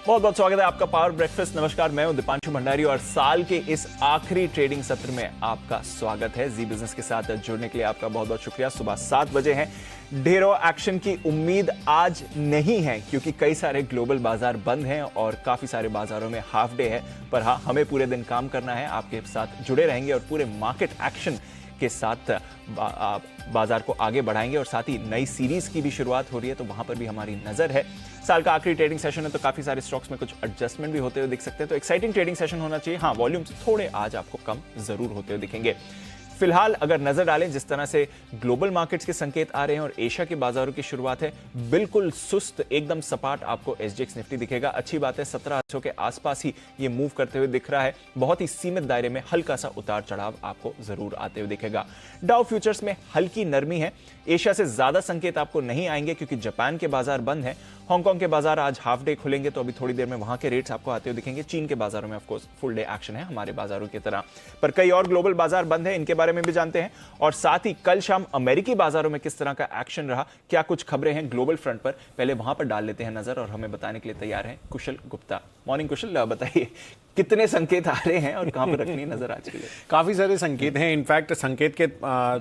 बहुत बहुत स्वागत है आपका पावर ब्रेकफास्ट। नमस्कार, मैं हूं दीपांशु भंडारी और साल के इस आखिरी ट्रेडिंग सत्र में आपका स्वागत है। जी बिजनेस के साथ जुड़ने के लिए आपका बहुत बहुत शुक्रिया। सुबह 7 बजे हैं, ढेरों एक्शन की उम्मीद आज नहीं है क्योंकि कई सारे ग्लोबल बाजार बंद हैं और काफी सारे बाजारों में हाफ डे है। पर हाँ, हमें पूरे दिन काम करना है, आपके साथ जुड़े रहेंगे और पूरे मार्केट एक्शन के साथ बाजार को आगे बढ़ाएंगे और साथ ही नई सीरीज की भी शुरुआत हो रही है तो वहां पर भी हमारी नजर है। साल का आखिरी ट्रेडिंग सेशन है तो काफी सारे स्टॉक्स में कुछ एडजस्टमेंट भी होते हुए दिख सकते हैं, तो एक्साइटिंग ट्रेडिंग सेशन होना चाहिए। हाँ, वॉल्यूम्स थोड़े आज आपको कम जरूर होते हुए दिखेंगे। फिलहाल अगर नजर डालें जिस तरह से ग्लोबल मार्केट्स के संकेत आ रहे हैं और एशिया के बाजारों की शुरुआत है, बिल्कुल सुस्त, एकदम सपाट आपको एसजीएक्स निफ्टी दिखेगा। अच्छी बात है, 1700 के आसपास ही ये मूव करते हुए दिख रहा है। बहुत ही सीमित दायरे में हल्का सा उतार चढ़ाव आपको जरूर आते हुए दिखेगा। डाउ फ्यूचर्स में हल्की नरमी है। एशिया से ज्यादा संकेत आपको नहीं आएंगे क्योंकि जापान के बाजार बंद हैं। हांगकांग के बाजार आज हाफ डे खुलेंगे तो अभी थोड़ी देर में वहां के रेट्स आपको आते हुए दिखेंगे। चीन के बाजारों में ऑफकोर्स फुल डे एक्शन है हमारे बाजारों की तरह, पर कई और ग्लोबल बाजार बंद है, इनके बारे में भी जानते हैं। और साथ ही कल शाम अमेरिकी बाजारों में किस तरह का एक्शन रहा, क्या कुछ खबरें हैं ग्लोबल फ्रंट पर, पहले वहां पर डाल लेते हैं नजर और हमें बताने के लिए तैयार है कुशल गुप्ता। मॉर्निंग कुशल, बताइए कितने संकेत आ रहे हैं और कहां पर रखनी नजर आज के लिए? काफी सारे संकेत हैं। इनफैक्ट संकेत के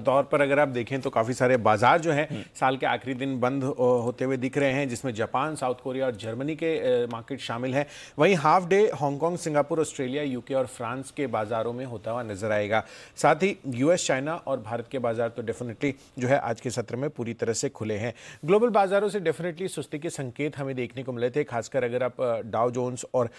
तौर पर अगर आप देखें तो काफी सारे बाजार जो है साल के आखिरी दिन बंद होते हुए दिख रहे हैं, जिसमें जापान, साउथ कोरिया और जर्मनी के मार्केट शामिल हैं। वहीं half day Hong Kong, Singapore, Australia, UK और फ्रांस के बाजारों में होता हुआ नजर आएगा। साथ ही यूएस, चाइना और भारत के बाजार तो डेफिनेटली जो है आज के सत्र में पूरी तरह से खुले हैं। ग्लोबल बाजारों से डेफिनेटली सुस्ती के संकेत हमें देखने को मिले थे, खासकर अगर आप डाउ जोन्स और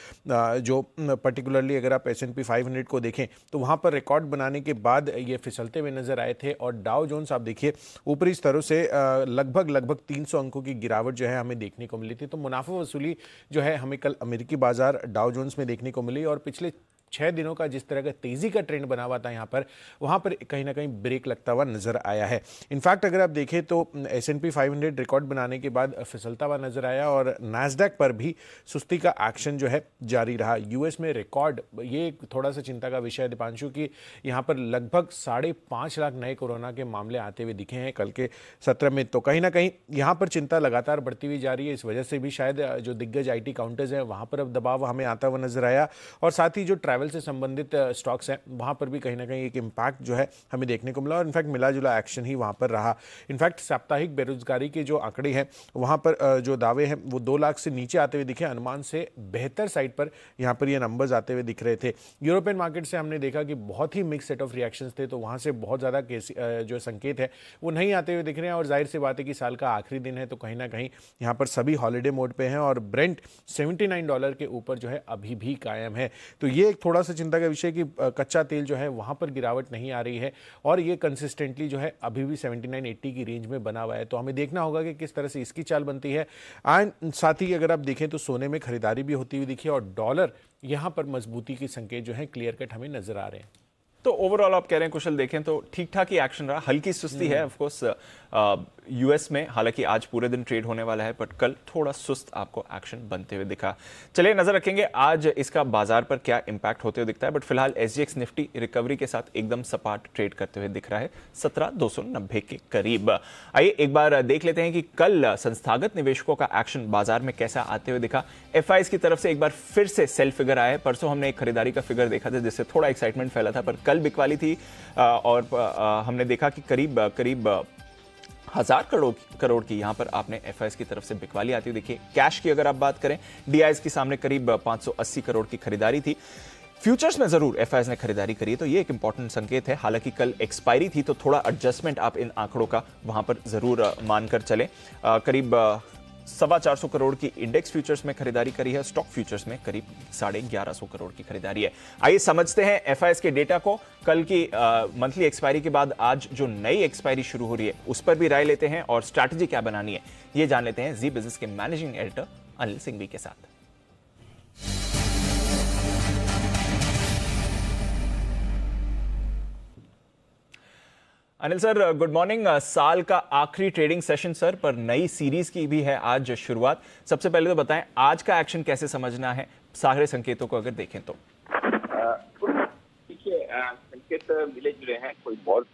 जो पर्टिकुलरली अगर आप S&P 500 को देखें तो वहां पर रिकॉर्ड बनाने के बाद ये फिसलते हुए नजर आए थे। और डाउ जोन्स आप देखिए ऊपरी स्तरों से लगभग 300 अंकों की गिरावट जो है हमें देखने को मिली थी। तो मुनाफा वसूली जो है हमें कल अमेरिकी बाजार डाउ जोन्स में देखने को मिली और पिछले 6 दिनों का जिस तरह का तेजी का ट्रेंड बना हुआ था यहाँ पर, वहां पर कहीं ना कहीं ब्रेक लगता हुआ नजर आया है। इनफैक्ट अगर आप देखें तो S&P 500 रिकॉर्ड बनाने के बाद फिसलता हुआ नजर आया और नैस्डैक पर भी सुस्ती का एक्शन जो है जारी रहा। यूएस में रिकॉर्ड, ये थोड़ा सा चिंता का विषय है दीपांशु की, यहाँ पर लगभग 5.5 लाख नए कोरोना के मामले आते हुए दिखे हैं कल के सत्र में। तो कहीं ना कहीं यहाँ पर चिंता लगातार बढ़ती हुई जा रही है। इस वजह से भी शायद जो दिग्गज IT काउंटर्स हैं वहां पर अब दबाव हमें आता हुआ नजर आया और साथ ही जो ट्रैवल से संबंधित स्टॉक्स हैं वहां पर भी कहीं ना कहीं एक इंपैक्ट जो है हमें देखने को मिला और इनफैक्ट मिला जुला एक्शन ही वहां पर रहा। इनफैक्ट साप्ताहिक बेरोजगारी के जो आंकड़े हैं वहां पर जो दावे हैं वो 2 लाख से नीचे आते हुए दिखे, अनुमान से बेहतर साइड पर यहां पर ये नंबर्स आते हुए दिख रहे थे। यूरोपियन मार्केट से हमने देखा कि बहुत ही मिक्स सेट ऑफ रिएक्शंस थे, तो वहां से बहुत ज्यादा जो संकेत है वो नहीं आते हुए दिख रहे हैं। और जाहिर सी बात है कि साल का आखिरी दिन है तो कहीं ना कहीं यहाँ पर सभी हॉलीडे मोड पे हैं और ब्रेंट $79 के ऊपर जो है अभी भी कायम है। तो ये एक थोड़ा सा चिंता का विषय कि कच्चा तेल जो है वहां पर गिरावट नहीं आ रही है और ये कंसिस्टेंटली जो है अभी भी 79-80 की रेंज में बना हुआ है। तो हमें देखना होगा कि किस तरह से इसकी चाल बनती है। एंड साथ ही अगर आप देखें तो सोने में खरीदारी भी होती हुई दिखी और डॉलर यहां पर मजबूती के संकेत जो है क्लियर कट हमें नजर आ रहे हैं। तो ओवरऑल आप कह रहे हैं कुशल, देखें तो ठीक ठाक ही एक्शन रहा, हल्की सुस्ती है ऑफ कोर्स यूएस में, हालांकि आज पूरे दिन ट्रेड होने वाला है बट कल थोड़ा सुस्त आपको एक्शन बनते हुए दिखा। चलिए नजर रखेंगे आज इसका बाजार पर क्या इंपैक्ट होते हुए दिखता है। बट फिलहाल एसजीएक्स निफ्टी रिकवरी के साथ एकदम सपाट ट्रेड करते हुए दिख रहा है 17,290 के करीब। आइए एक बार देख लेते हैं कि कल संस्थागत निवेशकों का एक्शन बाजार में कैसा आते हुए दिखा। एफआईज की तरफ से एक बार फिर से सेल फिगर आया। परसों हमने एक खरीदारी का फिगर देखा था जिससे थोड़ा एक्साइटमेंट फैला था, पर कल बिकवाली थी और हमने देखा कि करीब 1000 करोड़ की यहां पर आपने एफआईएस की तरफ से बिकवाली आती हुई देखिए। कैश की अगर आप बात करें, डीआईएस के सामने करीब 580 करोड़ की खरीदारी थी। फ्यूचर्स में जरूर एफआईएस ने खरीदारी करी है तो ये एक इंपॉर्टेंट संकेत है। हालांकि कल एक्सपायरी थी तो थोड़ा एडजस्टमेंट आप इन आंकड़ों का वहां पर जरूर मानकर चले। करीब 425 करोड़ की इंडेक्स फ्यूचर्स में खरीदारी करी है, स्टॉक फ्यूचर्स में करीब 1150 करोड़ की खरीदारी है। आइए समझते हैं एफआईएस के डेटा को। कल की मंथली एक्सपायरी के बाद आज जो नई एक्सपायरी शुरू हो रही है उस पर भी राय लेते हैं और स्ट्रैटेजी क्या बनानी है ये जान लेते हैं जी बिजनेस के मैनेजिंग एडिटर अनिल सिंघवी के साथ। Anil sir, good morning. साल का आखिरी ट्रेडिंग सेशन सर, पर नई सीरीज की भी है आज शुरुआत। सबसे पहले तो बताएं आज का एक्शन कैसे समझना है, सारे संकेतों को अगर देखें तो। देखिए, संकेत मिले जुले हैं, कोई बहुत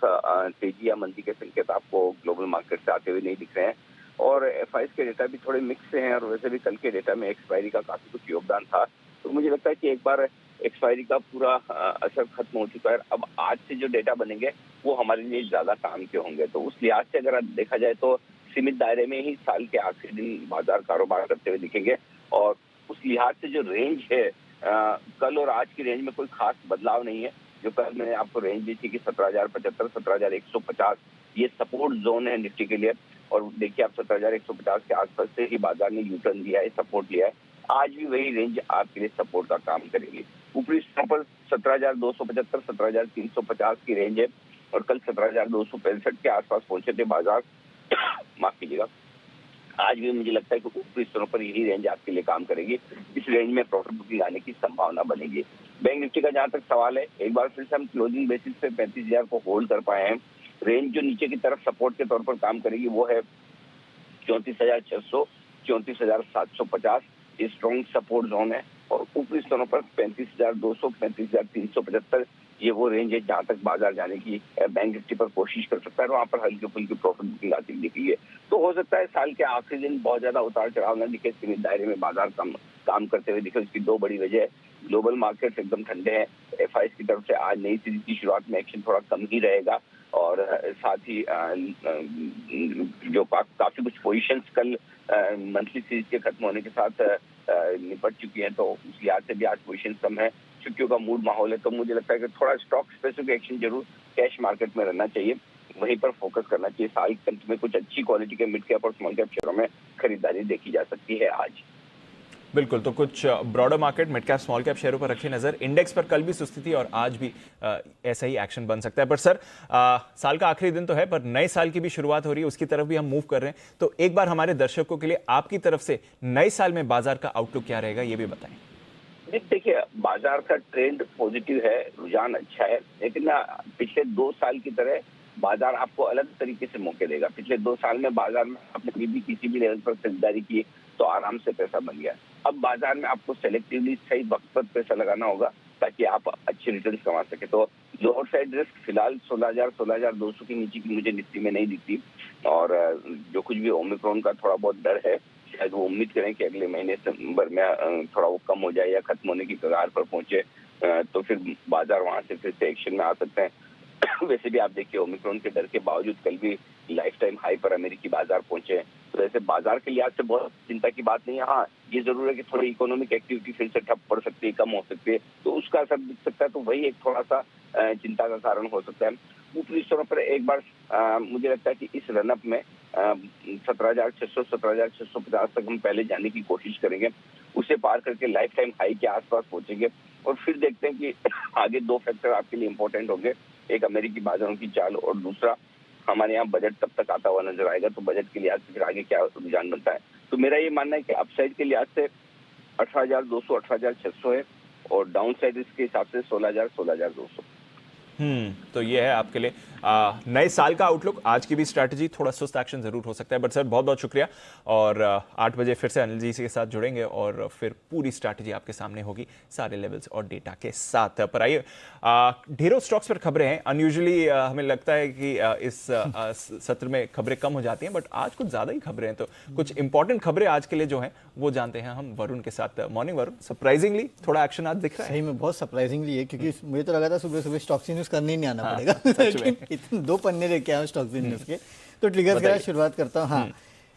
तेजी या मंदी के संकेत आपको ग्लोबल मार्केट से आते हुए नहीं दिख रहे हैं और एफआईएस के डेटा भी थोड़े मिक्स हैं और वैसे भी कल के डेटा में एक्सपायरी का काफी कुछ योगदान था। तो मुझे लगता है कि एक बार एक्सपायरी का पूरा असर खत्म हो चुका है। अब आज से जो डेटा बनेंगे वो हमारे लिए ज्यादा काम के होंगे। तो उस लिहाज से अगर देखा जाए तो सीमित दायरे में ही साल के आखिरी दिन बाजार कारोबार करते हुए दिखेंगे। और उस लिहाज से जो रेंज है कल और आज की रेंज में कोई खास बदलाव नहीं है। जो कल मैंने आपको रेंज दी थी कि 17,075, 17,150 ये सपोर्ट जोन है निफ्टी के लिए। और देखिए आप 17,150 के आसपास से ही बाजार ने यूटर्न दिया है, सपोर्ट लिया है। आज भी वही रेंज आपके लिए सपोर्ट का काम करेगी। ऊपरी स्तरों पर 17,275, 17,350 की रेंज है और कल 17,265 के आसपास पहुंचे थे बाजार। माफ कीजिएगा। आज भी मुझे लगता है कि ऊपरी स्तरों पर यही रेंज आपके लिए काम करेगी। इस रेंज में प्रॉफिट बुकिंग आने की संभावना बनेगी। बैंक निफ्टी का जहां तक सवाल है, एक बार फिर से हम क्लोजिंग बेसिस पे 35,000 को होल्ड कर पाए हैं। रेंज जो नीचे की तरफ सपोर्ट के तौर पर काम करेगी वो है 34,600, 34,750। ये स्ट्रॉन्ग सपोर्ट जोन है। और ऊपरी स्तरों पर 35,200, 35,375 ये वो रेंज है जहां तक बाजार जाने की बैंक निफ्टी पर कोशिश कर सकता है। वहां पर हल्की फुल्की प्रॉफिट बुकिंग आती दिखी है। तो हो सकता है साल के आखिरी दिन बहुत ज्यादा उतार चढ़ाव न दिखे, सीमित दायरे में बाजार काम करते हुए दिखे। उसकी दो बड़ी वजह है। ग्लोबल मार्केट्स एकदम ठंडे हैं। एफआईएस की तरफ से आज नई सीरीज की शुरुआत में एक्शन थोड़ा कम ही रहेगा। और साथ ही जो काफी कुछ पोजीशंस कल मंथली सीरीज के खत्म होने के साथ निपट चुकी हैं, तो उस लिहाज से भी आज पोजीशन कम है। छुट्टियों का मूड माहौल है, तो मुझे लगता है कि थोड़ा स्टॉक स्पेसिफिक एक्शन जरूर कैश मार्केट में रहना चाहिए, वहीं पर फोकस करना चाहिए। साल के अंत में कुछ अच्छी क्वालिटी के मिड कैप और स्मॉल कैप शेयरों में खरीदारी देखी जा सकती है आज। बिल्कुल, तो कुछ broader market mid cap small cap शेयरों पर रखी नजर। इंडेक्स पर कल भी सुस्ती थी और आज भी ऐसा ही एक्शन बन सकता है। पर सर, साल का आखिरी दिन तो है, पर नए साल की भी शुरुआत हो रही है, उसकी तरफ भी हम मूव कर रहे हैं। तो एक बार हमारे दर्शकों के लिए आपकी तरफ से नए साल में बाजार का आउटलुक क्या रहेगा, ये भी बताएं। देखिए, बाजार का ट्रेंड पॉजिटिव है, रुझान अच्छा है, लेकिन पिछले 2 साल की तरह बाजार आपको अलग तरीके से मौके देगा। पिछले 2 साल में बाजार में आपने भी किसी भी लेवल पर खरीदारी की तो आराम से पैसा बन गया। अब बाजार में आपको सेलेक्टिवली सही वक्त पर पैसा लगाना होगा ताकि आप अच्छे रिटर्न कमा सके। तो लोअर साइड रिस्क फिलहाल 16,000, 16,200 के नीचे की मुझे निफ्टी में नहीं दिखती। और जो कुछ भी ओमिक्रॉन का थोड़ा बहुत डर है, शायद वो उम्मीद करें कि अगले महीने सितंबर में थोड़ा वो कम हो जाए या खत्म होने की कगार पर पहुंचे, तो फिर बाजार वहां से फिर से एक्शन में आ सकते हैं। वैसे भी आप देखिए, ओमिक्रॉन के डर के बावजूद कल भी लाइफ टाइम हाई पर अमेरिकी बाजार पहुंचे। तो ऐसे बाजार के लिहाज से बहुत चिंता की बात नहीं है। हाँ, ये जरूर है कि थोड़ी इकोनॉमिक एक्टिविटी फिर से ठप पड़ सकती है, कम हो सकती है, तो उसका असर दिख सकता है। तो वही एक थोड़ा सा चिंता का कारण हो सकता है। ऊपरी स्तरों पर एक बार मुझे लगता है कि इस रनअप में 17,600, 17,650 तक हम पहले जाने की कोशिश करेंगे। उसे पार करके लाइफ टाइम हाई के आसपास पहुंचेंगे और फिर देखते हैं कि आगे 2 फैक्टर आपके लिए इंपॉर्टेंट होंगे। एक अमेरिकी बाजारों की चाल और दूसरा हमारे यहाँ बजट तब तक आता हुआ नजर आएगा। तो बजट के लिहाज से फिर आगे क्या रुझान बनता है। तो मेरा ये मानना है कि अपसाइड के लिहाज से 18,200, 18,600 है और डाउन साइड इसके हिसाब से 16,000, 16,200। तो ये है आपके लिए नए साल का आउटलुक। आज की भी स्ट्रैटेजी थोड़ा सुस्त एक्शन जरूर हो सकता है, बट सर बहुत बहुत शुक्रिया। और 8 बजे फिर से अनिल जी के साथ जुड़ेंगे और फिर पूरी स्ट्रैटेजी आपके सामने होगी सारे लेवल्स और डेटा के साथ। पर आइए, ढेरों स्टॉक्स पर खबरें हैं। अनयूजुअली हमें लगता है कि इस सत्र में खबरें कम हो जाती हैं, बट आज कुछ ज्यादा ही खबरें हैं। तो कुछ इंपॉर्टेंट खबरें आज के लिए जो हैं वो जानते हैं हम वरुण के साथ। मॉर्निंग वरुण, सरप्राइजिंगली थोड़ा एक्शन आज दिख रहा है। सही में बहुत सरप्राइजिंगली है, क्योंकि मुझे तो लगा था सुबह सुबह स्टॉक्स न्यूज करने ही नहीं आना पड़ेगा। इतने 2 पन्ने लेके आया स्टॉक्स न्यूज के। तो ट्रिगर्स के शुरुआत करता हूँ। हाँ,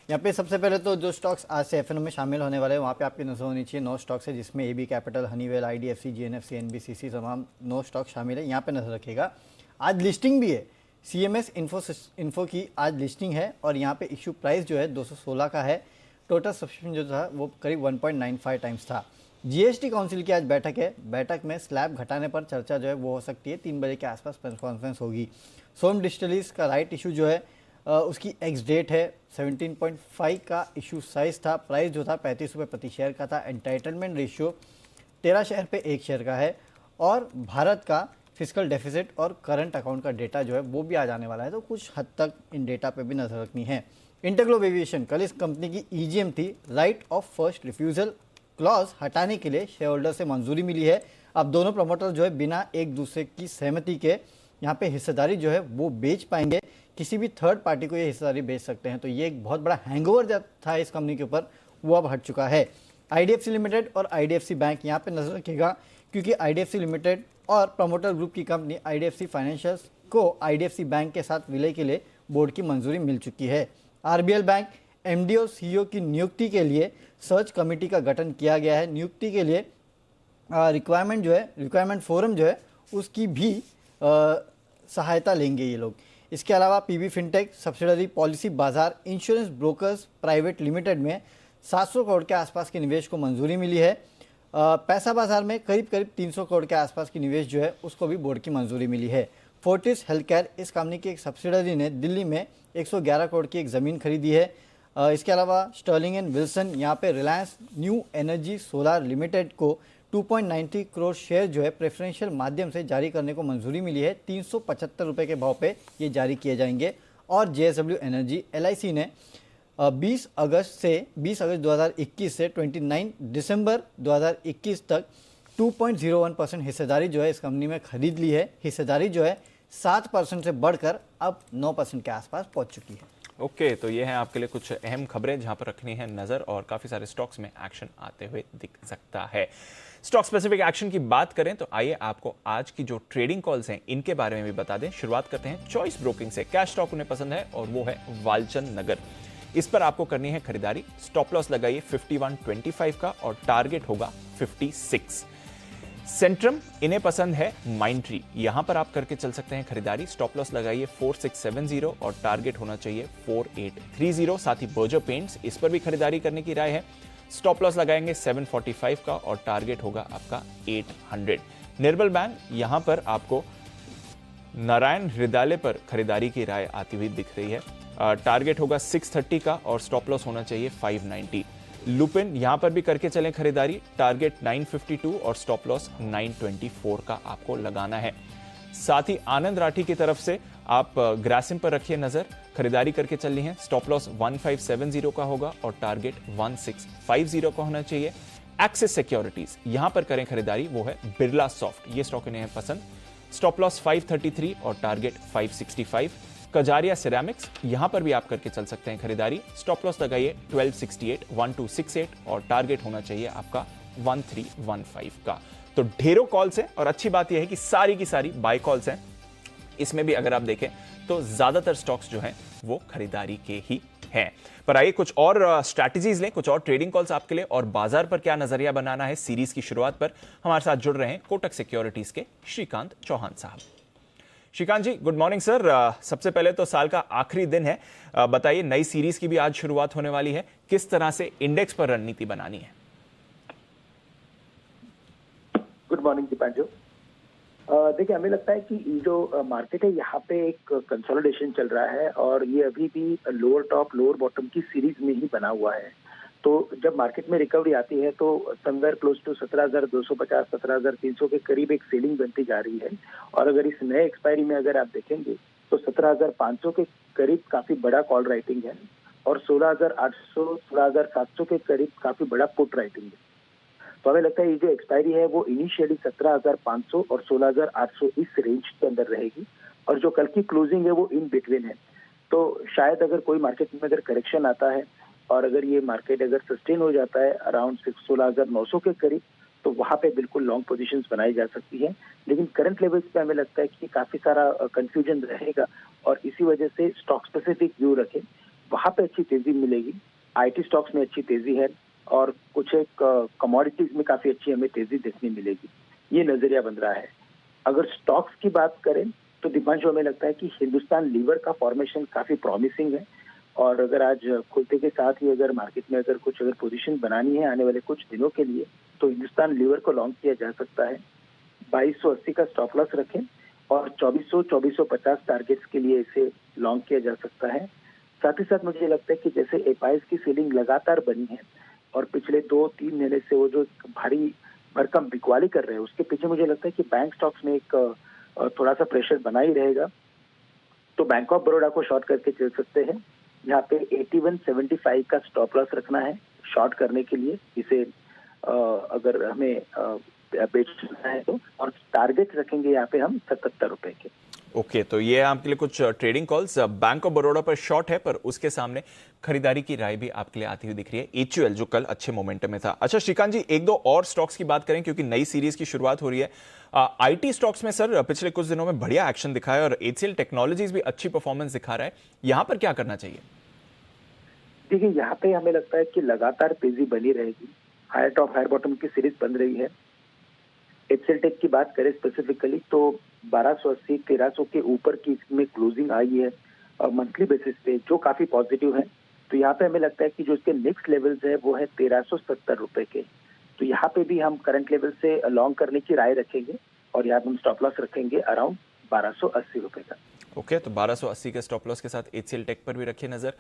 यहाँ पे सबसे पहले तो जो स्टॉक्स आज से एफएनओ में शामिल होने वाले हैं वहाँ पे आपकी नजर होनी चाहिए 9 स्टॉक्स है, जिसमें AB Capital, Honeywell, IDFC, GNFC, NBCC तमाम 9 स्टॉक शामिल है। यहाँ पे नजर रखिएगा। आज लिस्टिंग भी है, सीएमएस इन्फो की आज लिस्टिंग है और यहाँ पे इशू प्राइस जो है 216 का है। टोटल सब्सक्रिप्शन जो था वो करीब 1.95 टाइम्स था। जीएसटी काउंसिल की आज बैठक है। बैठक में स्लैब घटाने पर चर्चा जो है वो हो सकती है। 3 बजे के आसपास प्रेस कॉन्फ्रेंस होगी। सोम डिस्टिलरीज का राइट इशू जो है उसकी एक्स डेट है। 17.5 का इशू साइज था। प्राइस जो था 35 रुपये प्रति शेयर का था। एंटाइटलमेंट रेशियो 13 शेयर पे 1 शेयर का है। और भारत का फिजिकल डेफिसिट और करंट अकाउंट का डेटा जो है वो भी आ जाने वाला है, तो कुछ हद तक इन डेटा पे भी नजर रखनी है। इंटरग्लोब एविएशन, कल इस कंपनी की ईजीएम थी। Right of first refusal clause हटाने के लिए शेयर होल्डर से मंजूरी मिली है। अब दोनों प्रमोटर जो है बिना एक दूसरे की सहमति के यहाँ पे हिस्सेदारी जो है वो बेच पाएंगे। किसी भी थर्ड पार्टी को ये हिस्सेदारी बेच सकते हैं। तो ये एक बहुत बड़ा हैंगओवर जो था इस कंपनी के ऊपर, वो अब हट चुका है। IDFC लिमिटेड और IDFC बैंक यहाँ पे नजर रखिएगा, क्योंकि IDFC लिमिटेड और प्रमोटर ग्रुप की कंपनी IDFC फाइनेंशियल्स को IDFC बैंक के साथ विलय के लिए बोर्ड की मंजूरी मिल चुकी है। RBL बैंक MD और CEO की नियुक्ति के लिए सर्च कमेटी का गठन किया गया है। नियुक्ति के लिए रिक्वायरमेंट फोरम जो है उसकी भी सहायता लेंगे ये लोग। इसके अलावा PB फिनटेक सब्सिडरी पॉलिसी बाजार इंश्योरेंस ब्रोकर्स प्राइवेट लिमिटेड में 700 करोड़ के आसपास के निवेश को मंजूरी मिली है। पैसा बाजार में करीब 300 करोड़ के आसपास की निवेश जो है उसको भी बोर्ड की मंजूरी मिली है। फोर्टिस हेल्थकेयर इस कंपनी की एक सब्सिडरी ने दिल्ली में 111 करोड़ की एक ज़मीन खरीदी है। इसके अलावा स्टर्लिंग एंड विल्सन यहाँ पे Reliance new energy solar limited को 2.90 करोड़ शेयर जो है प्रेफरेंशियल माध्यम से जारी करने को मंजूरी मिली है। 375 रुपये के भाव पे ये जारी किए जाएंगे। और JSW एनर्जी LIC ने 20 अगस्त 2021 से 29 दिसंबर 2021 तक 2.01% हिस्सेदारी जो है इस कंपनी में खरीद ली है। हिस्सेदारी जो है 7% से बढ़कर अब 9% के आसपास पहुंच चुकी है। ओके, तो ये है आपके लिए कुछ अहम खबरें जहां पर रखनी है नजर, और काफी सारे स्टॉक्स में एक्शन आते हुए दिख सकता है। स्टॉक स्पेसिफिक एक्शन की बात करें तो आइए आपको आज की जो ट्रेडिंग कॉल्स हैं इनके बारे में भी बता दें। शुरुआत करते हैं चॉइस ब्रोकिंग से। कैश स्टॉक उन्हें पसंद है और वो है वालचंद नगर। इस पर आपको करनी है खरीदारी। स्टॉप लॉस लगाइए 51.25 का और टारगेट होगा 56। सेंट्रम इन्हें पसंद है माइंट्री, यहां पर आप करके चल सकते हैं खरीदारी। स्टॉप लॉस लगाइए 4670 और टारगेट होना चाहिए 4830। साथ ही बर्जर पेंट्स, इस पर भी खरीदारी करने की राय है। स्टॉप लॉस लगाएंगे 745 का और टारगेट होगा आपका 800। निर्मल बैंक, यहां पर आपको नारायण हृदयालय पर खरीदारी की राय आती हुई दिख रही है। टारगेट होगा 630 का और स्टॉप लॉस होना चाहिए 590। लुपिन, यहां पर भी करके चलें खरीदारी। टारगेट 952 और स्टॉप लॉस 924 का आपको लगाना है। साथ ही आनंद राठी की तरफ से आप ग्रासिम पर रखिए नजर, खरीदारी करके चलनी है। स्टॉप लॉस 1570 का होगा और टारगेट 1650 का होना चाहिए। एक्सिस सिक्योरिटीज, यहां पर करें खरीदारी, वो है बिरला सॉफ्ट, ये स्टॉक इन्हें पसंद। स्टॉप लॉस 533 और टारगेट 565। कजारिया सिरेमिक्स, यहां पर भी आप करके चल सकते हैं खरीदारी। स्टॉप लॉस लगाइए 1268 और टारगेट होना चाहिए आपका 1315 का। तो ढेरों कॉल्स हैं और अच्छी बात यह है कि सारी की सारी बाय कॉल्स हैं। इसमें भी अगर आप देखें तो ज्यादातर स्टॉक्स जो हैं वो खरीदारी के ही हैं। पर आइए कुछ और स्ट्रैटेजीज लें, कुछ और ट्रेडिंग कॉल्स आपके लिए, और बाजार पर क्या नजरिया बनाना है सीरीज की शुरुआत पर हमारे साथ जुड़ रहे हैं कोटक सिक्योरिटीज के श्रीकांत चौहान साहब। श्रीकांत जी, गुड मॉर्निंग सर। सबसे पहले तो साल का आखिरी दिन है, बताइए नई सीरीज की भी आज शुरुआत होने वाली है, किस तरह से इंडेक्स पर रणनीति बनानी है? Good morning Deepanshu. देखिए, हमें लगता है कि ये जो मार्केट है यहाँ पे एक कंसोलिडेशन चल रहा है और ये अभी भी लोअर टॉप लोअर बॉटम की सीरीज में ही बना हुआ है। तो जब मार्केट में रिकवरी आती है तो समवेयर क्लोज टू 17,250 17,300 के करीब एक सेलिंग बनती जा रही है। और अगर इस नए एक्सपायरी में अगर आप देखेंगे तो 17,500 के करीब काफी बड़ा कॉल राइटिंग है और 16,800 16,700 के करीब काफी बड़ा पुट राइटिंग है। तो हमें लगता है ये जो एक्सपायरी है वो इनिशियली 17,500 और 16,800 इस रेंज के अंदर रहेगी और जो कल की क्लोजिंग है वो इन बिटवीन है। तो शायद अगर कोई मार्केट में अगर करेक्शन आता है और अगर ये मार्केट अगर सस्टेन हो जाता है अराउंड 16,900 के करीब, तो वहां पे बिल्कुल लॉन्ग पोजीशंस बनाई जा सकती है। लेकिन करंट लेवल्स पे हमें लगता है कि काफी सारा कंफ्यूजन रहेगा और इसी वजह से स्टॉक स्पेसिफिक व्यू रखें, वहां पे अच्छी तेजी मिलेगी। IT स्टॉक्स में अच्छी तेजी है और कुछ एक कमोडिटीज में काफी अच्छी हमें तेजी देखने मिलेगी, ये नजरिया बन रहा है। अगर स्टॉक्स की बात करें तो दीपांशु, हमें लगता है कि हिंदुस्तान लीवर का फॉर्मेशन काफी प्रॉमिसिंग है और अगर आज खुलते के साथ ही अगर मार्केट में अगर पोजीशन बनानी है आने वाले कुछ दिनों के लिए तो हिंदुस्तान लीवर को लॉन्ग किया जा सकता है। 2280 का स्टॉप लॉस रखें और 2450 टारगेट्स के लिए इसे लॉन्ग किया जा सकता है। साथ ही साथ मुझे लगता है कि जैसे एफआईएस की सेलिंग लगातार बनी है और पिछले 2-3 महीने से वो जो भारी भरकम बिकवाली कर रहे हैं उसके पीछे मुझे लगता है कि बैंक स्टॉक्स में एक थोड़ा सा प्रेशर बना ही रहेगा। तो बैंक ऑफ बड़ौदा को शॉर्ट करके चल सकते हैं। यहाँ पे 8175 का स्टॉप लॉस रखना है शॉर्ट करने के लिए, इसे अगर हमें बेचना है तो, और टारगेट रखेंगे यहाँ पे हम 77 रुपए के। ओके, तो ये है आपके लिए कुछ trading calls. Bank of Baroda पर शॉर्ट है, पर उसके सामने खरीदारी की राय भी आपके लिए आती हुई दिख रही है। एचयूएल जो कल अच्छे मोमेंटम में था। अच्छा श्रीकांत जी, एक दो और स्टॉक्स की बात करें क्योंकि नई सीरीज की शुरुआत हो रही है। आईटी स्टॉक्स में सर पिछले कुछ दिनों में बढ़िया एक्शन दिखा है और एचसीएल टेक्नोलॉजीज भी अच्छी परफॉर्मेंस दिखा रहा है। यहां पर क्या करना चाहिए? देखिए, यहाँ पे हमें लगता है कि लगातार तेजी बनी रहेगी। हायर टॉप हायर बॉटम की सीरीज बन रही है। एचसीएल टेक की बात करें स्पेसिफिकली तो 1280 1300 के ऊपर की इसमें क्लोजिंग आई है और मंथली बेसिस पे जो काफी पॉजिटिव है। तो यहाँ पे हमें लगता है कि जो इसके नेक्स्ट लेवल्स है वो है 1370 रुपए के। तो यहाँ पे भी हम करंट लेवल से लॉन्ग करने की राय रखेंगे और यहाँ पे हम स्टॉप लॉस रखेंगे अराउंड 1280 रुपए का। ओके, तो 1280 के स्टॉप लॉस के साथ एचसीएल टेक पर भी रखिए नजर।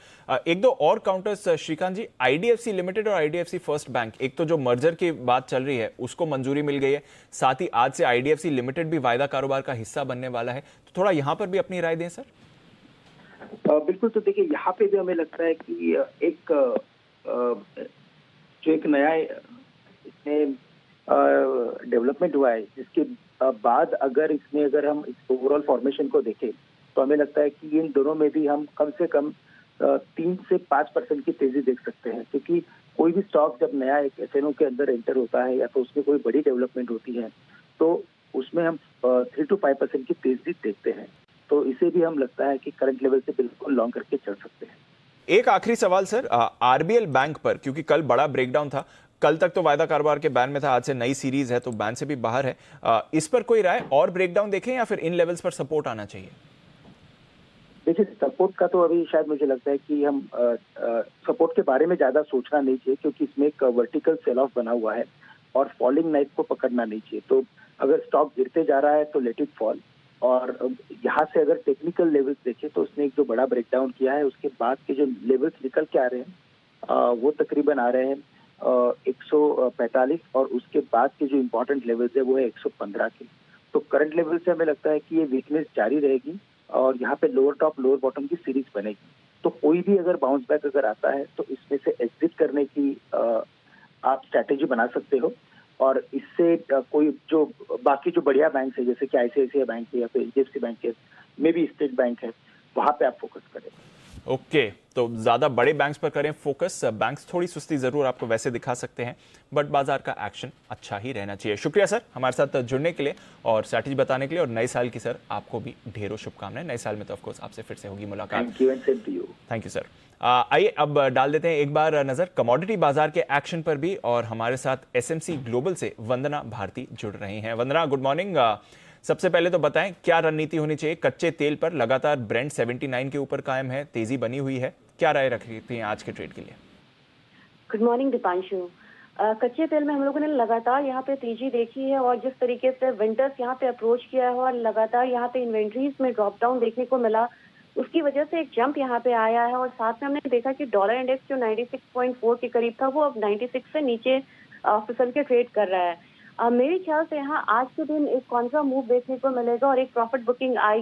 एक दो और काउंटर्स श्रीकांत जी, आईडीएफसी लिमिटेड और आईडीएफसी फर्स्ट बैंक, एक तो जो मर्जर की बात चल रही है उसको मंजूरी मिल गई है, साथ ही आज से आईडीएफसी लिमिटेड भी वायदा कारोबार का हिस्सा बनने वाला है, तो थोड़ा यहां पर भी अपनी राय दें सर। बिल्कुल, तो देखिए यहाँ पे भी हमें लगता है कि एक नया इसमें डेवलपमेंट हुआ है जिसके बाद अगर हम इस ओवरऑल फॉर्मेशन को देखें तो हमें लगता है कि इन दोनों में भी हम कम से कम 3 से 5% की तेजी देख सकते हैं, क्योंकि कोई भी स्टॉक जब नया एक एफएनओ के अंदर एंटर होता है या तो उसमें कोई बड़ी डेवलपमेंट होती है तो उसमें हम 3 to 5% की तेजी देखते हैं। तो इसे भी हम लगता है कि करंट लेवल से बिल्कुल लॉन्ग करके चल सकते हैं। एक आखिरी सवाल सर, आरबीएल बैंक पर, क्योंकि कल बड़ा ब्रेकडाउन था, कल तक तो वायदा कारोबार के बैन में था, आज से नई सीरीज है तो बैन से भी बाहर है। इस पर कोई राय, और ब्रेकडाउन देखें या फिर इन लेवल्स पर सपोर्ट आना चाहिए? देखिए, सपोर्ट का तो अभी शायद मुझे लगता है कि हम सपोर्ट के बारे में ज्यादा सोचना नहीं चाहिए, क्योंकि इसमें एक वर्टिकल सेल ऑफ बना हुआ है और फॉलिंग नाइफ को पकड़ना नहीं चाहिए। तो अगर स्टॉक गिरते जा रहा है तो लेट इट फॉल। और यहाँ से अगर टेक्निकल लेवल्स देखें तो उसने एक जो बड़ा ब्रेकडाउन किया है उसके बाद के जो लेवल्स निकल के आ रहे हैं वो तकरीबन आ रहे हैं 145 और उसके बाद के जो इम्पोर्टेंट लेवल्स है वो है 115 के। तो करंट लेवल से हमें लगता है कि ये वीकनेस जारी रहेगी और यहाँ पे लोअर टॉप लोअर बॉटम की सीरीज बनेगी। तो कोई भी अगर बाउंस बैक अगर आता है तो इसमें से एग्जिट करने की आप स्ट्रैटेजी बना सकते हो और इससे कोई जो बाकी जो बढ़िया बैंक है जैसे कि आईसीआईसीआई बैंक है या फिर एचडीएफसी बैंक है, मे बी स्टेट बैंक है, वहां पे आप फोकस करें। ओके, तो ज्यादा बड़े बैंक्स पर करें फोकस। बैंक्स थोड़ी सुस्ती जरूर आपको वैसे दिखा सकते हैं, बट बाजार का एक्शन अच्छा ही रहना चाहिए। शुक्रिया सर हमारे साथ जुड़ने के लिए और स्ट्रैटेजी बताने के लिए, और नए साल की सर आपको भी ढेरों शुभकामनाएं। नए साल में तो ऑफकोर्स आपसे फिर से होगी मुलाकात। Thank you sir. आइए अब डाल देते हैं एक बार नजर कमोडिटी बाजार के एक्शन पर भी, और हमारे साथ एसएमसी ग्लोबल से वंदना भारती जुड़ रही हैं। वंदना, गुड मॉर्निंग। सबसे पहले तो बताएं क्या रणनीति होनी चाहिए कच्चे तेल पर? लगातार ब्रेंट 79 के ऊपर कायम है, तेजी बनी हुई है, क्या राय रखती हैं आज के ट्रेड के लिए? Good morning Deepanshu. कच्चे तेल में हम लोगों ने लगातार यहाँ पे तेजी देखी है और जिस तरीके से विंटर्स यहाँ पे अप्रोच किया है और लगातार यहाँ पे इन्वेंट्रीज में ड्रॉप डाउन देखने को मिला, उसकी वजह से एक जंप यहाँ पे आया है। और साथ में हमने देखा कि डॉलर इंडेक्स जो 96.4 के करीब था वो अब 96 से नीचे फिसल के ट्रेड कर रहा है। मेरे ख्याल से यहाँ आज के दिन एक कॉन्ट्रा मूव देखने को मिलेगा और एक प्रॉफिट बुकिंग आई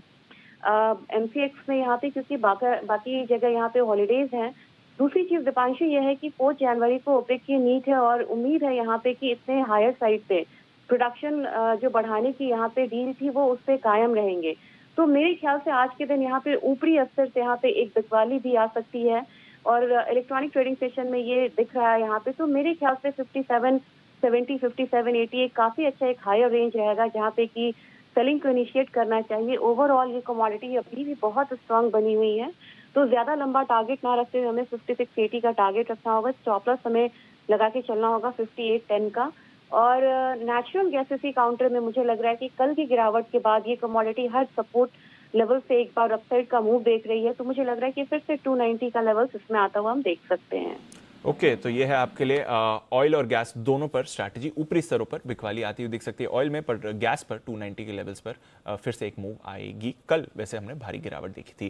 एमसीएक्स में यहाँ पे, क्योंकि बाकी जगह यहाँ पे हॉलीडेज हैं। दूसरी चीज दीपांशु ये है कि 4 जनवरी को ओपेक की नीड है और उम्मीद है यहाँ पे कि इतने हायर साइड पे प्रोडक्शन जो बढ़ाने की यहाँ पे डील थी वो उससे कायम रहेंगे। तो मेरे ख्याल से आज के दिन यहाँ पे ऊपरी स्तर से यहाँ पे एक बिकवाली भी आ सकती है और इलेक्ट्रॉनिक ट्रेडिंग सेशन में ये दिख रहा है यहाँ पे। तो मेरे ख्याल से 57.70 57.80 एक काफी अच्छा एक हायर रेंज रहेगा जहाँ पे कि सेलिंग को इनिशिएट करना चाहिए। ओवरऑल ये कमोडिटी अभी भी बहुत स्ट्रांग बनी हुई है, तो ज्यादा लंबा टारगेट ना रखते हुए हमें 5680 का टारगेट रखना होगा। स्टॉप लॉस हमें लगा के चलना होगा 5810 का। और नेचुरल गैसेस काउंटर में मुझे लग रहा है कि कल की गिरावट के बाद ये कमोडिटी हर सपोर्ट लेवल से एक बार अपसाइड का मूव देख रही है, तो मुझे लग रहा है कि फिर से 290 का लेवल इसमें आता हुआ हम देख सकते हैं। ओके, तो ये है आपके लिए ऑयल और गैस दोनों पर स्ट्रैटेजी। ऊपरी स्तरों पर बिकवाली आती हुई दिख सकती है ऑयल में, पर गैस पर 290 के लेवल्स पर फिर से एक मूव आएगी। कल वैसे हमने भारी गिरावट देखी थी।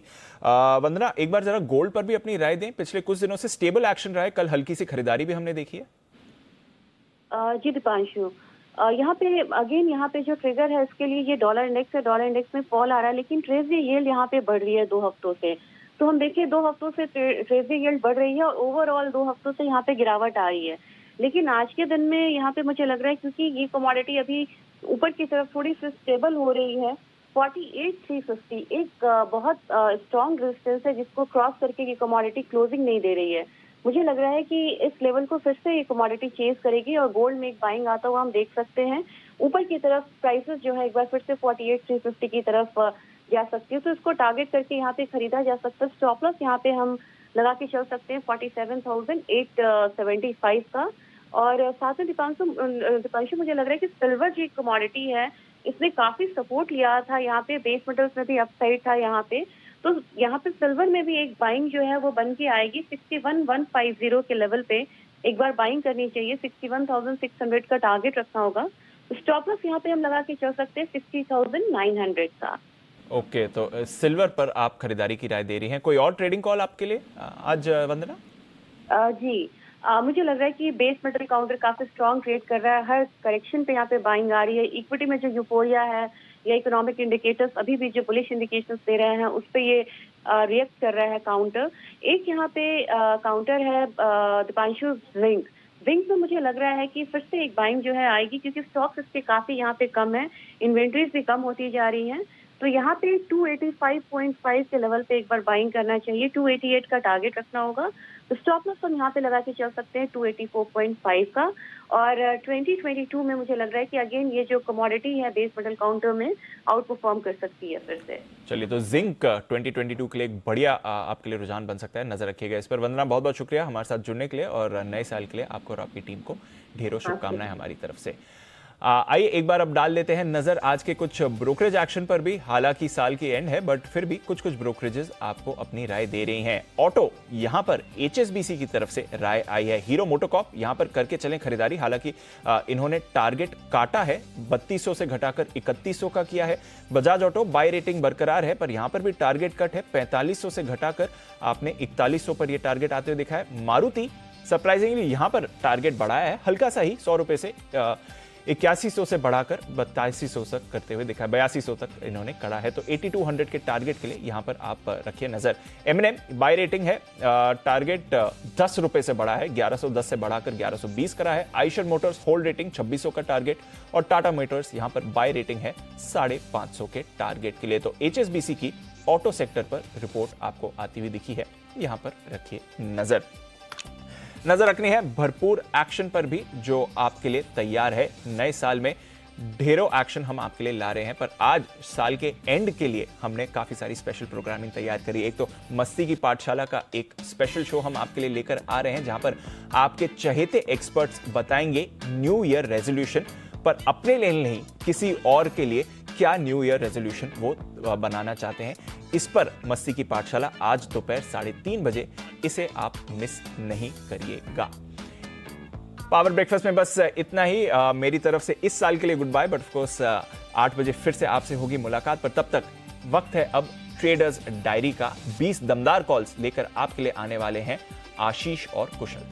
वंदना, एक बार जरा गोल्ड पर भी अपनी राय दें। पिछले कुछ दिनों से स्टेबल एक्शन रहा है, कल हल्की सी खरीदारी भी हमने देखी है। जी दीपांशु, यहाँ पे अगेन यहाँ पे जो ट्रिगर है इसके लिए ये डॉलर इंडेक्स है। डॉलर इंडेक्स में फॉल आ रहा है लेकिन ट्रेजरी यील्ड यहाँ पे बढ़ रही है 2 हफ्तों से। तो हम देखिए 2 हफ्तों से ट्रेजरी यील्ड बढ़ रही है और ओवरऑल 2 हफ्तों से यहाँ पे गिरावट आ रही है। लेकिन आज के दिन में यहाँ पे मुझे लग रहा है क्योंकि ये कमोडिटी अभी ऊपर की तरफ थोड़ी सी स्टेबल हो रही है 48,350 एक बहुत स्ट्रॉन्ग रेजिस्टेंस है जिसको क्रॉस करके ये कमोडिटी क्लोजिंग नहीं दे रही है। मुझे लग रहा है कि इस लेवल को फिर से ये कमोडिटी चेज करेगी और गोल्ड में एक बाइंग आता हुआ हम देख सकते हैं। ऊपर की तरफ प्राइसेस जो है एक बार फिर से 48,350 की तरफ जा सकती है, तो इसको टारगेट करके यहाँ पे खरीदा जा सकता है। स्टॉप लॉस यहाँ पे हम लगा के चल सकते हैं 47,875 का। और साथ में दीपांशु मुझे लग रहा है कि सिल्वर जो कमोडिटी है इसने काफी सपोर्ट लिया था यहाँ पे, बेस मेटल्स में भी अपसाइड था यहाँ पे, तो यहाँ पे सिल्वर में भी एक बाइंग जो है वो बन के आएगी 61,150 के लेवल पे एक बार बाइंग करनी चाहिए। 61,600 का टारगेट रखना होगा। स्टॉप लॉस यहाँ पे हम लगा के चल सकते हैं 60,900 का। ओके, तो सिल्वर पर आप खरीदारी की राय दे रही हैं। कोई और ट्रेडिंग कॉल आपके लिए आज वंदना? जी मुझे लग रहा है कि बेस मेटल काउंटर काफी स्ट्रॉन्ग ट्रेड कर रहा है। हर करेक्शन पे यहाँ पे बाइंग आ रही है। इक्विटी में जो यूफोरिया है या इकोनॉमिक इंडिकेटर्स अभी भी जो बुलिश इंडिकेशंस दे रहे हैं उस पर ये रिएक्ट कर रहा है काउंटर। एक यहाँ पे काउंटर है दीपांशु जिंक में मुझे लग रहा है कि फिर से एक बाइंग जो है आएगी क्योंकि स्टॉक्स इसके काफी यहाँ पे कम है, इन्वेंट्रीज भी कम होती जा रही हैं, तो यहाँ पे 285.5 के लेवल पे एक बार बाइंग करना चाहिए। 288 का टारगेट रखना होगा। तो स्टॉप लॉस हम यहाँ पे लगा के चल सकते हैं 284.5 का। और 2022 में मुझे लग रहा है कि अगेन ये जो कमोडिटी है बेस मेटल काउंटर में आउट परफॉर्म कर सकती है फिर से। चलिए, तो जिंक 2022 के लिए एक बढ़िया आपके लिए रुझान बन सकता है, नजर रखिएगा इस पर। वंदना, बहुत बहुत शुक्रिया हमारे साथ जुड़ने के लिए और नए साल के लिए आपको और आपकी टीम को ढेरों शुभकामनाएं हमारी तरफ से। आइए एक बार अब डाल लेते हैं नजर आज के कुछ ब्रोकरेज एक्शन पर भी। हालांकि साल की एंड है बट फिर भी कुछ ब्रोकरेजेस आपको अपनी राय दे रही हैं। ऑटो, यहां पर HSBC की तरफ से राय आई है। हीरो मोटोकॉर्प, यहां पर करके चलें खरीदारी। हालांकि इन्होंने टारगेट काटा है, 3200 से घटाकर 3100 का किया है। बजाज ऑटो बाय रेटिंग बरकरार है पर यहां पर भी टारगेट कट है, 4500 से घटाकर आपने 4100 पर यह टारगेट आते हुए दिखा है। मारुति सरप्राइजिंगली यहां पर टारगेट बढ़ाया है, हल्का सा ही 100 रुपए से 8100 से बढ़ाकर 8200 तक करते हुए दिखा है। 8200 तक इन्होंने करा है, तो 8200 के टारगेट के लिए यहां पर आप रखिए नजर। M&M बाय रेटिंग है, टारगेट 10 रुपए से बढ़ा है, 1110 से बढ़ाकर 1120 करा है। आइशर मोटर्स होल्ड रेटिंग 2600 का टारगेट और टाटा मोटर्स यहां पर बाय रेटिंग है 550 के टारगेट के लिए। तो HSBC की ऑटो सेक्टर पर रिपोर्ट आपको आती हुई दिखी है, यहां पर रखिए नजर रखनी है भरपूर एक्शन पर भी जो आपके लिए तैयार है। नए साल में ढेरों एक्शन हम आपके लिए ला रहे हैं, पर आज साल के एंड के लिए हमने काफी सारी स्पेशल प्रोग्रामिंग तैयार करी। एक तो मस्ती की पाठशाला का एक स्पेशल शो हम आपके लिए लेकर आ रहे हैं, जहां पर आपके चहेते एक्सपर्ट्स बताएंगे न्यू ईयर रेजोल्यूशन, पर अपने लिए नहीं किसी और के लिए क्या न्यू ईयर रेजोल्यूशन वो बनाना चाहते हैं। इस पर मस्ती की पाठशाला आज दोपहर 3:30 बजे, इसे आप मिस नहीं करिएगा। पावर ब्रेकफास्ट में बस इतना ही। मेरी तरफ से इस साल के लिए good buy, but of course 8 बजे फिर से आपसे होगी मुलाकात। पर तब तक वक्त है अब ट्रेडर्स डायरी का। 20 दमदार कॉल्स लेकर आपके लिए आने वाले हैं आशीष और कुशल।